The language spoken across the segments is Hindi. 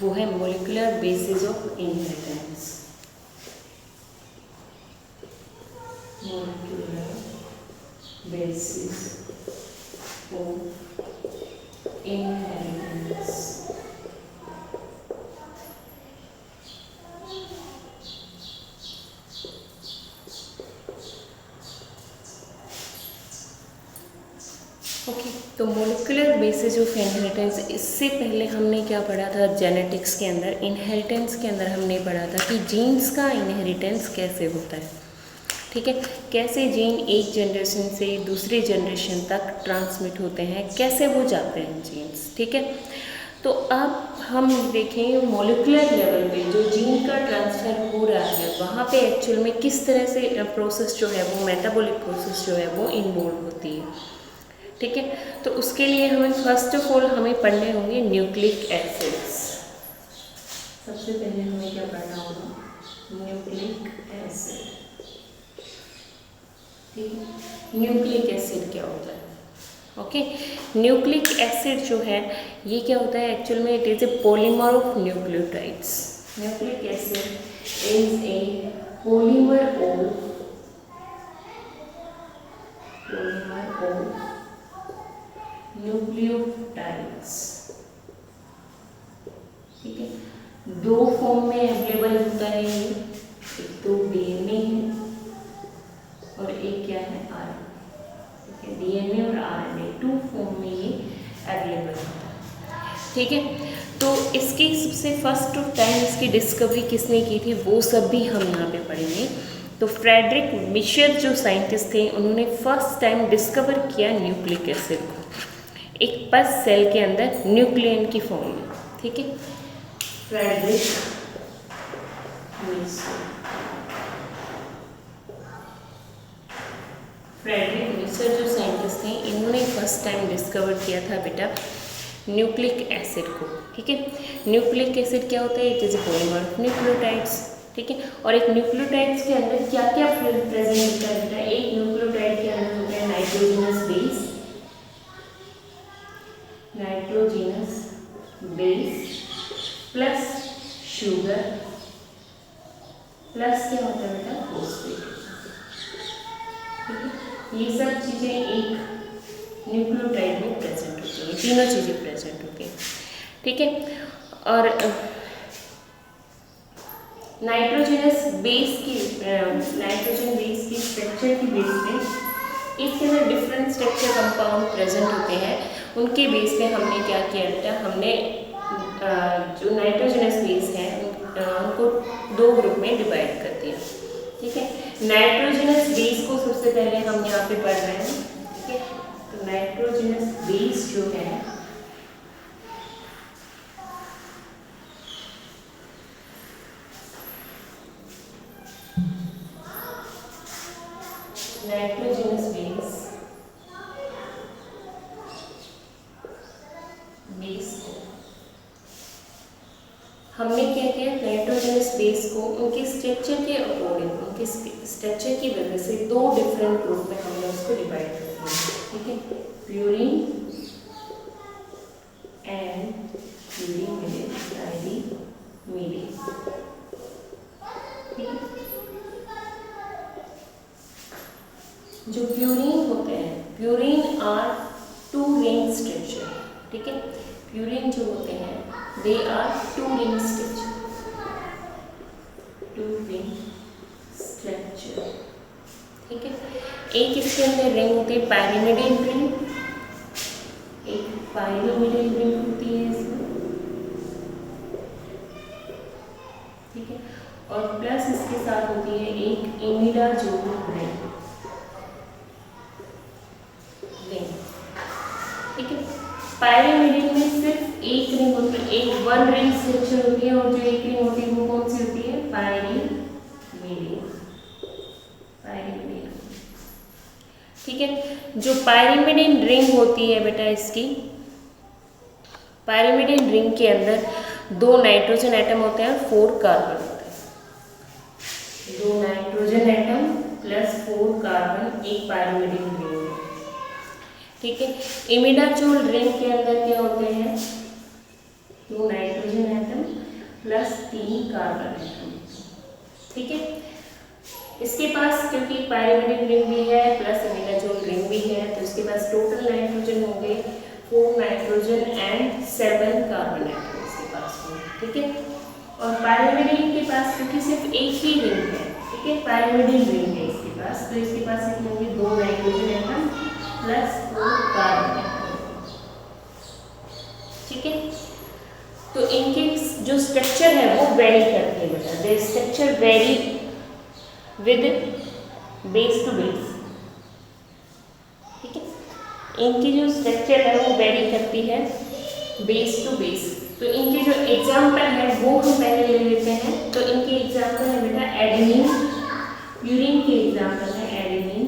वो है molecular basis of inheritance. Molecular basis of inheritance. Okay, तो मोलिकुलर बेसिस ऑफ इनहेरिटेंस, इससे पहले हमने क्या पढ़ा था जेनेटिक्स के अंदर, इनहेरिटेंस के अंदर हमने पढ़ा था कि जीन्स का इनहेरिटेंस कैसे होता है। ठीक है, कैसे जीन एक जनरेशन से दूसरी जनरेशन तक ट्रांसमिट होते हैं, कैसे वो जाते हैं जीन्स। ठीक है, तो अब हम देखें मॉलिक्यूलर लेवल पे जो जीन का ट्रांसफ़र हो रहा है वहाँ पे एक्चुअल में किस तरह से प्रोसेस जो है वो मेटाबॉलिक प्रोसेस जो है वो इन्वॉल्व होती है। ठीक है, तो उसके लिए हमें फर्स्ट ऑफ ऑल हमें पढ़ने होंगे न्यूक्लिक एसिड्स। सबसे पहले हमें क्या पढ़ना होगा, न्यूक्लिक एसिड। ठीक है, न्यूक्लिक एसिड क्या होता है। ओके, न्यूक्लिक एसिड जो है ये क्या होता है एक्चुअल में, it is a polymer of nucleotides. Nucleic acid is a polymer of nucleotides. ठीक है, दो फॉर्म में अवेलेबल होता है ये, एक तो डीएनए है और एक क्या है आरएनए। ठीक है, डीएनए और आरएनए टू फॉर्म में ये अवेलेबल होता है। ठीक है, तो इसकी सबसे फर्स्ट ऑफ टाइम इसकी डिस्कवरी किसने की थी वो सब भी हम यहाँ पे पढ़ेंगे। तो फ्रेडरिक मिशर जो साइंटिस्ट थे उन्होंने फर्स्ट टाइम डिस्कवर किया न्यूक्लिक एसिड को एक पस सेल के अंदर न्यूक्लियन की फॉर्म में। ठीक है, फ्रेडरिक मिशर जो साइंटिस्ट थे इन्होंने फर्स्ट टाइम डिस्कवर किया था बेटा न्यूक्लिक एसिड को। ठीक है, न्यूक्लिक एसिड क्या होता है, it is a polymer of nucleotides. ठीक है, और एक न्यूक्लियोटाइड्स के अंदर क्या क्या प्रेजेंट होता है बेटा, एक न्यूक्लियोटाइड के अंदर होता है nitrogenous base, plus sugar plus क्या होता है बेटा फॉस्फेट। ठीक है, ये सब चीजें एक न्यूक्लियोटाइड में प्रेजेंट होती हैं, तीनों चीजें प्रेजेंट होती हैं। ठीक है, और नाइट्रोजन बेस की स्ट्रक्चर की बेस पे इसके अंदर डिफरेंट स्ट्रक्चर कंपाउंड प्रेजेंट होते हैं, उनके बेस पे हमने क्या किया बेटा, हमने जो नाइट्रोजनस बेस है उनको दो ग्रुप में डिवाइड कर दिया। ठीक है, नाइट्रोजनस बेस को सबसे पहले हम यहाँ पे पढ़ रहे हैं। ठीक है, तो नाइट्रोजनस बेस जो है हमने क्या किया, नाइट्रोजनस बेस को उनके स्ट्रक्चर के अकॉर्डिंग, उनके स्ट्रक्चर की वजह से दो डिफरेंट ग्रुप में हमने उसको डिवाइड कर दिया। ठीक है, प्यूरिन एंड प्यूरिमिडिन। ठीक है, जो प्यूरिन होते हैं, purine are two ring structure. ठीक है, प्यूरिन जो होते हैं they are two ring structure. ठीक है, एक इसके अंदर रिंग होती है पायरिमिडिन रिंग, एक पायरिमिडिन रिंग होती है इसमें। ठीक है, और प्लस इसके साथ होती है एक इमिडाज़ोल रिंग। ठीक है, पायरिमिडिन में सिर्फ एक रिंग होती है, एक वन रिंग स्ट्रक्चर होती है, और जो एक रिंग होती है वो कौन सी होती है, पायरिमिडिन। ठीक है, जो पायरिमिडिन रिंग होती है बेटा, इसकी पायरिमिडिन रिंग के अंदर 2 नाइट्रोजन एटम होते हैं और 4 कार्बन होते हैं। 2 नाइट्रोजन एटम प्लस 4 कार्बन एक पायरिमिडिन रिंग में। ठीक है, इमिडाज़ोल रिंग के अंदर क्या होते हैं, 2 nitrogen atom plus 3 carbon atom. ठीक है, इसके पास क्योंकि पायरिमिडिन रिंग भी है प्लस इमिडाजोल रिंग भी है, तो इसके पास टोटल नाइट्रोजन होंगे 4 नाइट्रोजन एंड 7 कार्बन एटम इसके पास होंगे। ठीक है, और पायरिमिडिन के पास क्योंकि सिर्फ एक ही रिंग है, ठीक है, पायरिमिडिन रिंग है इसके पास, तो इसके पास कितने होंगे 2 nitrogen atom plus 4 carbon atom. ठीक है, तो इनके जो स्ट्रक्चर है वो वेरी करते हैं बेटा, they structure vary with base to base. ठीक है, इनकी जो स्ट्रक्चर है वो वेरी करती है बेस टू बेस। तो इनके जो एग्जाम्पल है वो हम पहले ले लेते हैं। तो इनके एग्जाम्पल है बेटा एडेनिन, प्यूरिन के एग्जाम्पल है एडेनिन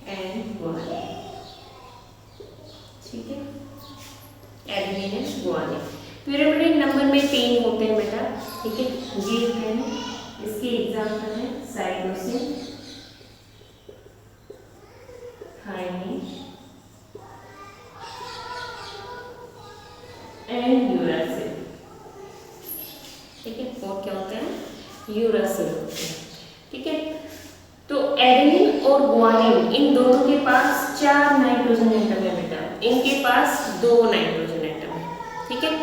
एंड गुआनिन। ठीक है, adenine and guanine. Pyrimidine number में 3 होते हैं बेटा। ठीक है, ये हैं इसके एग्जाम्पल है साइटोसिन, थायमिन एंड यूरासिल। ठीक है, और क्या होते हैं यूरासिल होते हैं। ठीक है, तो एडेनिन और गुआनिन इन दोनों के पास 4 नाइट्रोजन एटम है बेटा, इनके पास 2 नाइट्रोजन एटम है। ठीक है,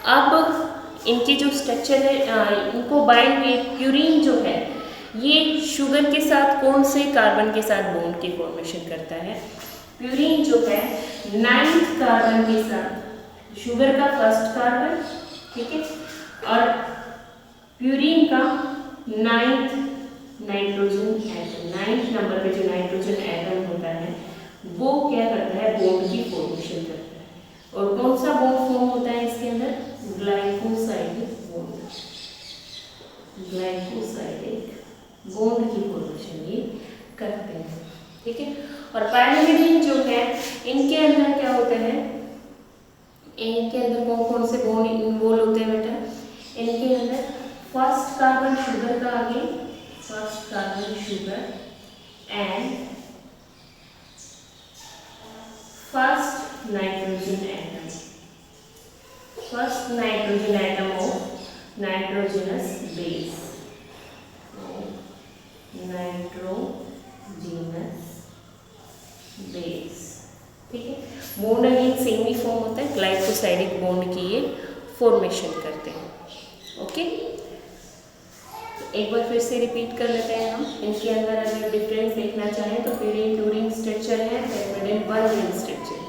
अब इनके जो स्ट्रक्चर है इनको बाइंड में प्यूरिन जो है ये शुगर के साथ कौन से कार्बन के साथ बॉन्ड की फॉर्मेशन करता है। प्यूरिन जो है 9th कार्बन के साथ, शुगर का फर्स्ट कार्बन, ठीक है, और प्यूरिन का 9th nitrogen atom, 9th number पे जो नाइट्रोजन एटम होता है वो क्या करता है बॉन्ड की फॉर्मेशन करता है। और कौन सा बॉन्ड फॉर्म होता है इसके अंदर ग्लाइकोसाइडिक बॉन्ड, ग्लाइकोसाइडिक बॉन्ड की फॉर्मेशन ये करते हैं। ठीक है, और पायरिमिडिन जो है इनके अंदर क्या होता है, इनके अंदर कौन कौन से बॉन्ड इन्वॉल्व होते हैं बेटा, इनके अंदर फर्स्ट कार्बन शुगर का आगे, first carbon sugar and first nitrogen atom, first nitrogen atom of nitrogenous base, nitrogenous base. ठीक है, बॉन्ड अगेन सेम ही फॉर्म होता है, ग्लाइकोसाइडिक बॉन्ड की ये फॉर्मेशन करते हैं। ओके, एक बार फिर से रिपीट कर लेते हैं हम। इनके अंदर अगर डिफरेंस देखना चाहें तो प्यूरिन टू स्ट्रक्चर है, पिरिमिडिन 1 रिंग स्ट्रक्चर है।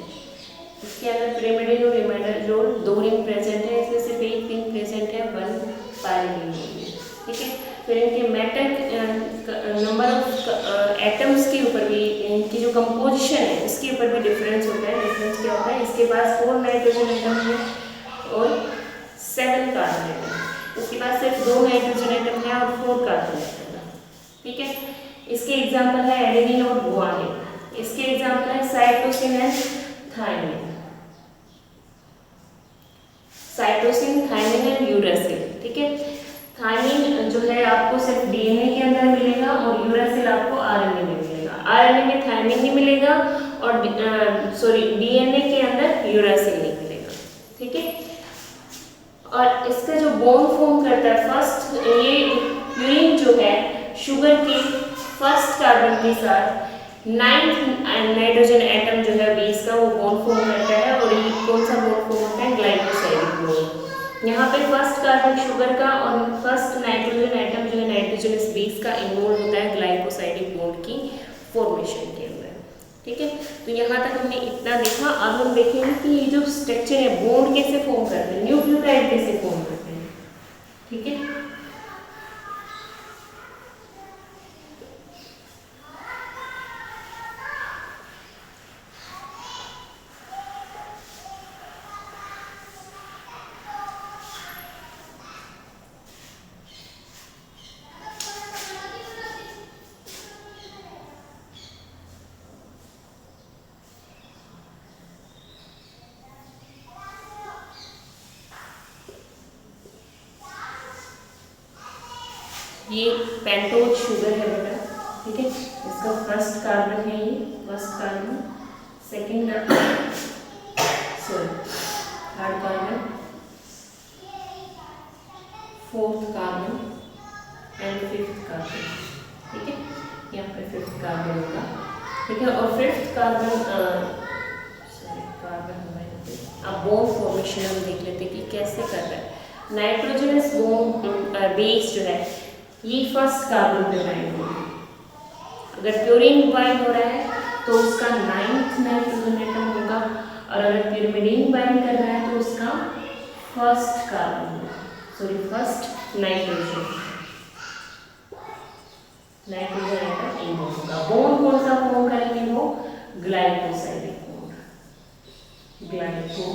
इसके अंदर पिरिमिडिन और इमिडाजोल 2 रिंग प्रेजेंट है, इसमें सिर्फ एक रिंग प्रेजेंट है 1 पायरिमिडिन। ठीक है, फिर इनके मेटल नंबर ऑफ एटम्स के ऊपर भी, इनकी जो कंपोजिशन है उसके ऊपर भी डिफरेंस होता है। डिफरेंस क्या होता है, इसके पास 4 नाइट्रोजन एटम है और 7 कार्बन एटम, इसके पास सिर्फ 2 नाइट्रोजन एटम है और 4 कार्बन एटम है। ठीक है, इसके एग्जाम्पल है एडेनिन और गुआनिन, इसके एग्जाम्पल है cytosine and thymine, cytosine, thymine and uracil. ठीक है, थायमिन जो है आपको सिर्फ डीएनए के अंदर मिलेगा और यूरासिल आपको आरएनए में मिलेगा। आरएनए में थायमिन नहीं मिलेगा और डीएनए के अंदर यूरासिल नहीं मिलेगा। ठीक है, और इसका जो बॉन्ड फॉर्म करता है फर्स्ट, ये प्यूरिन जो है शुगर के फर्स्ट कार्बन के साथ 9th नाइट्रोजन एटम जो है बेस का वो बॉन्ड फॉर्म करता है, और ये कौन सा बॉन्ड फॉर्म होता है ग्लाइकोसाइडिक बॉन्ड। यहाँ पे फर्स्ट कार्बन शुगर का और फर्स्ट नाइट्रोजन एटम जो है नाइट्रोजनस बेस का इन्वॉल्व होता है ग्लाइकोसाइडिक बॉन्ड की फॉर्मेशन के अंदर। ठीक है, तो यहाँ तक हमने इतना देखा। अब हम देखेंगे कि ये जो स्ट्रक्चर है बॉन्ड कैसे फॉर्म करते हैं, न्यूक्लियोटाइड कैसे फॉर्म करते हैं। ठीक है, ये पेंटोज शुगर है बेटा। ठीक है, इसका फर्स्ट कार्बन है, ये first carbon, second third carbon, यहाँ पे फिफ्थ कार्बन होगा, ठीक है। और फिफ्थ कार्बन कार्बन होगा यहाँ पे। अब बोन फॉर्मेशन हम देख लेते हैं कि कैसे कर रहा है। नाइट्रोजनस बोन बेस जो है ये फर्स्ट कार्बन पे बाइंड होगा। अगर प्यूरिन बाइंड हो रहा है तो उसका 9th नाइट्रोजन एटम होगा, और अगर pyrimidine बाइंड कर रहा है तो उसका फर्स्ट कार्बन होगा, sorry first nitrogen atom in होगा। बोन कौन सा फॉर्म करेंगे, वो glycosidic bone, glycosidic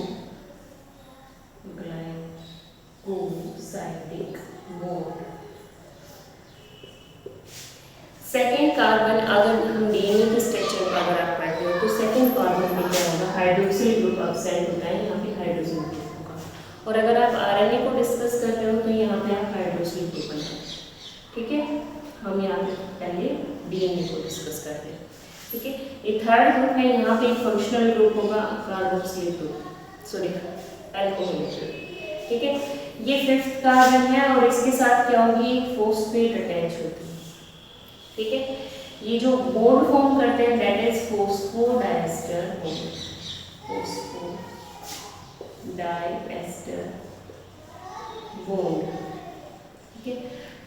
bone. Second carbon, अगर हम डीएनए के स्ट्रक्चर को अगर आप पढ़ते हो तो सेकेंड कार्बन में क्या होगा, हाइड्रोक्सिल ग्रुप एब्सेंट होता है, यहाँ पे हाइड्रोजन ग्रुप होगा। और अगर आप आरएनए को डिस्कस कर रहे हो तो यहाँ पे आप हाइड्रोक्सिल ग्रुप बनाए, ठीक है। हम यहाँ पे पहले डीएनए को डिस्कस करते हैं, ठीक है। ये थर्ड ग्रुप है, यहाँ पे फंक्शनल ग्रुप होगा carboxyl group, sorry alcohol group, ठीक है। ये फिफ्थ कार्बन है और इसके साथ क्या होगी, फॉस्फेट अटैच होती है, ठीक है। ये जो बॉन्ड फॉर्म करते हैं that is phosphodiester bond, phosphodiester bond, ठीक है।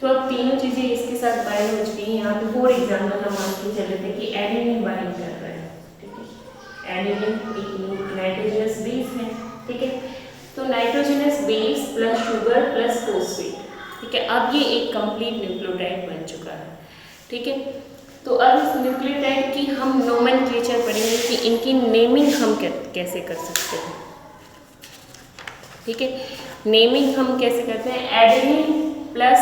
तो अब तीनों चीजें इसके साथ बाइंड हो चुकी हैं। यहाँ पे फॉर एग्जांपल हम मान के चले थे कि एडेनिन बाइंड कर रहा है, ठीक है। एडेनिन एक नाइट्रोजनस बेस है, ठीक है। तो nitrogenous base plus sugar plus phosphate, ठीक है। अब ये एक कंप्लीट न्यूक्लियोटाइड बन चुका है, ठीक है। तो अब इस न्यूक्लियोटाइड की हम नोमेनक्लेचर पढ़ेंगे कि इनकी नेमिंग हम कैसे कर सकते हैं, ठीक है। नेमिंग हम कैसे करते हैं, एडेनिन प्लस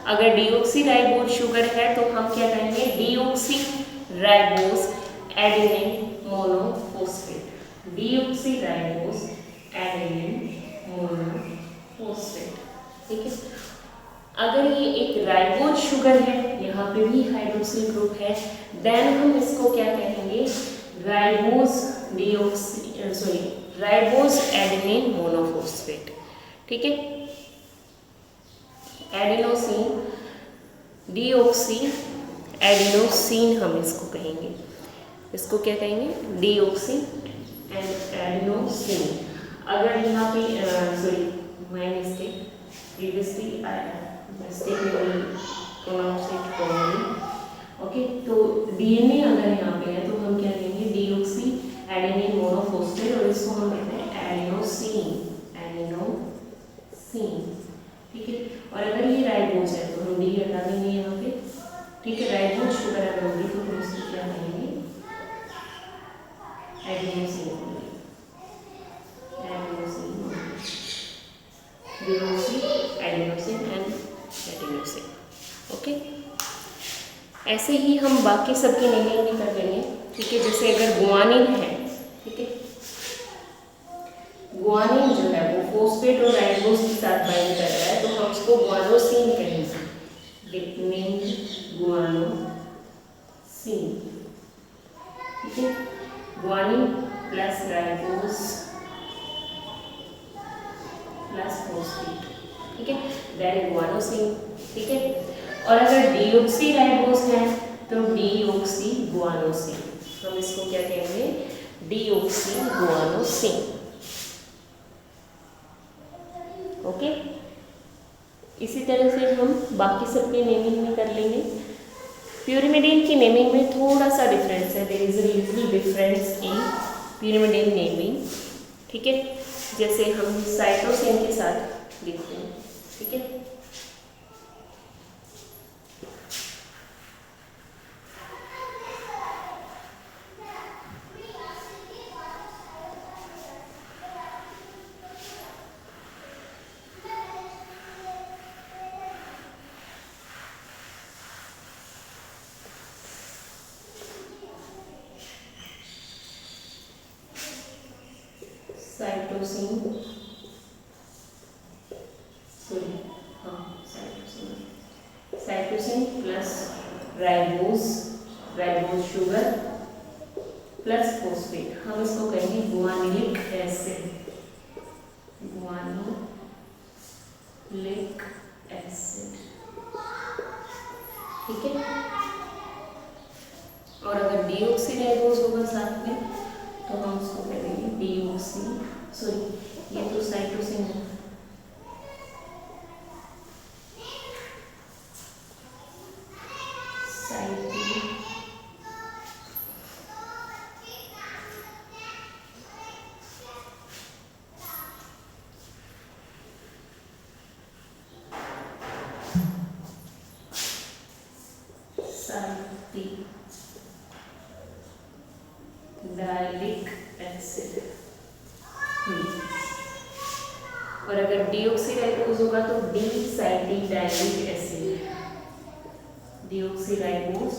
अगर डीऑक्सीराइबोज शुगर है तो हम क्या कहेंगे, deoxyribose adenine monophosphate, deoxyribose adenine monophosphate, ठीक है। अगर ये एक राइबोज शुगर है, यहाँ पे भी हाइड्रोक्सिल ग्रुप है, देन हम इसको क्या कहेंगे, राइबोज एडेनिन मोनोफॉस्फेट, ठीक है। एडेनोसिन डीऑक्सी एडेनोसिन हम इसको कहेंगे, इसको क्या कहेंगे, डीऑक्सी एडेनोसिन। अगर यहाँ पे sorry my mistake, previously I mistakenly pronounced it wrongly, okay. तो डीएनए अगर यहाँ पे है तो हम क्या कहेंगे, डीऑक्सी एडेनिन मोनोफॉस्फेट, और इसको हम कहते हैं एडेनोसिन, ठीक है। और अगर ये राइबोज है तो हम डी हटा देंगे यहाँ पे, ठीक है। राइबोज शुगर अगर होगी तो हम इसको क्या कहेंगे, adenosine, adenosine and adenosine, okay. ऐसे ही हम बाकी सबकी नेमिंग भी कर लेंगे, ठीक है। जैसे अगर गुआनिन है, ठीक है, गुआनिन जो है वो फॉस्फेट और राइबोज के साथ बाइंड कर रहा है तो हम उसको गुआनोसिन कहेंगे, निकनेम गुआनोसिन, ठीक है। Guanine plus ribose plus phosphate, ठीक है, देन गुआनोसिन, ठीक है। और अगर डीऑक्सी राइबोज है तो डीऑक्सी गुआनोसिन, हम इसको क्या कहेंगे, डीऑक्सी गुआनोसिन, ओके। इसी तरह से हम बाकी सबके नेमिंग में कर लेंगे। प्यूरिमिडीन की नेमिंग में थोड़ा सा डिफरेंस है, there is a little difference in pyrimidine naming, ठीक है। जैसे हम साइटोसिन के साथ लिखते हैं, ठीक है। साइटोसिन, सॉरी हाँ cytosine plus ribose sugar plus phosphate, हम इसको कहेंगे गुआनिलिक एसिड, गुआनिलिक एसिड, ठीक है। अगर डीऑक्सीराइबोज होगा साथ में तो हम उसको कह देंगे डीऑक्सी, सॉरी ये तो साइटोसिन है, डायलिक एसिड। और अगर डीऑक्सीराइबोज होगा तो D-cytidylic acid, deoxyribose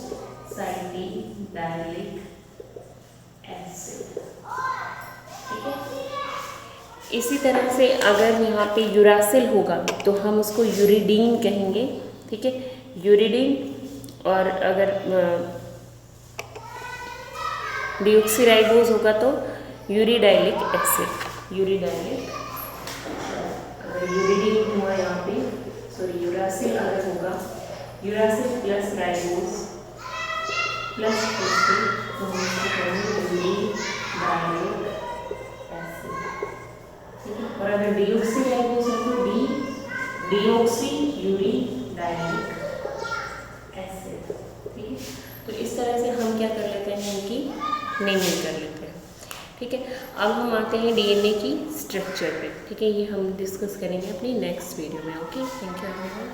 cytidylic acid. ठीक है, इसी तरह से अगर यहाँ पे यूरासिल होगा तो हम उसको यूरिडीन कहेंगे। ठीक है, यूरिडीन। और अगर डीऑक्सीराइबोज होगा तो यूरिडाइलिक एसिड, यूरिडाइलिक। अगर यूरिडीन हुआ यहाँ पे, सॉरी यूरासिल अगर होगा, uracil plus ribose plus acid तो हम इसको कहेंगे यूरिडाइलिक एसिड। ठीक है, और अगर डीऑक्सीराइबोज है तो डीऑक्सी यूरिडाइलिक एसिड। ठीक है, तो इस तरह से हम क्या कर लेते हैं, इनकी नेमिंग कर लेते हैं। ठीक है, अब हम आते हैं डीएनए की स्ट्रक्चर पे। ठीक है, ये हम डिस्कस करेंगे अपनी नेक्स्ट वीडियो में। Okay, thank you everyone.